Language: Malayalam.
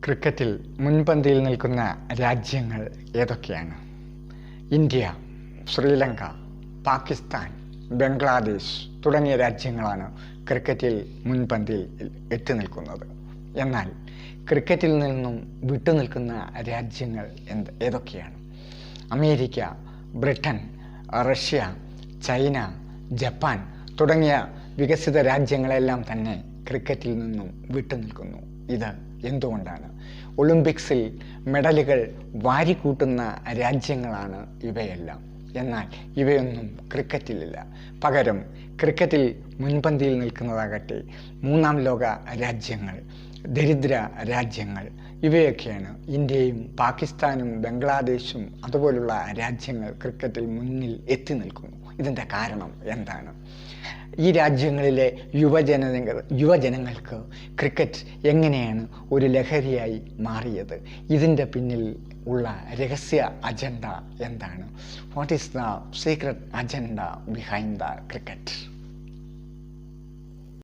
ക്രിക്കറ്റിൽ മുൻപന്തിയിൽ നിൽക്കുന്ന രാജ്യങ്ങൾ ഏതൊക്കെയാണ്? ഇന്ത്യ, ശ്രീലങ്ക, പാകിസ്ഥാൻ, ബംഗ്ലാദേശ് തുടങ്ങിയ രാജ്യങ്ങളാണ് ക്രിക്കറ്റിൽ മുൻപന്തിയിൽ എത്തി നിൽക്കുന്നത്. എന്നാൽ ക്രിക്കറ്റിൽ നിന്നും വിട്ടുനിൽക്കുന്ന രാജ്യങ്ങൾ ഏതൊക്കെയാണ്? America, Britain, Russia, China, Japan തുടങ്ങിയ വികസിത രാജ്യങ്ങളെല്ലാം തന്നെ ക്രിക്കറ്റിൽ നിന്നും വിട്ടുനിൽക്കുന്നു. ഇത് എന്തുകൊണ്ടാണ്? ഒളിമ്പിക്സിൽ മെഡലുകൾ വാരിക്കൂട്ടുന്ന രാജ്യങ്ങളാണ് ഇവയെല്ലാം. എന്നാൽ ഇവയൊന്നും ക്രിക്കറ്റിലില്ല. പകരം ക്രിക്കറ്റിൽ മുൻപന്തിയിൽ നിൽക്കുന്നതാകട്ടെ മൂന്നാം ലോക രാജ്യങ്ങൾ, ദരിദ്ര രാജ്യങ്ങൾ. ഇവയൊക്കെയാണ്. ഇന്ത്യയും പാകിസ്ഥാനും ബംഗ്ലാദേശും അതുപോലുള്ള രാജ്യങ്ങൾ ക്രിക്കറ്റിൽ മുന്നിൽ എത്തി നിൽക്കുന്നു. ഇതിൻ്റെ കാരണം എന്താണ്? ഈ രാജ്യങ്ങളിലെ യുവജനങ്ങൾക്ക് ക്രിക്കറ്റ് എങ്ങനെയാണ് ഒരു ലഹരിയായി മാറിയത്? ഇതിൻ്റെ പിന്നിൽ ഉള്ള രഹസ്യ അജണ്ട എന്താണ്? What is the secret agenda behind the cricket?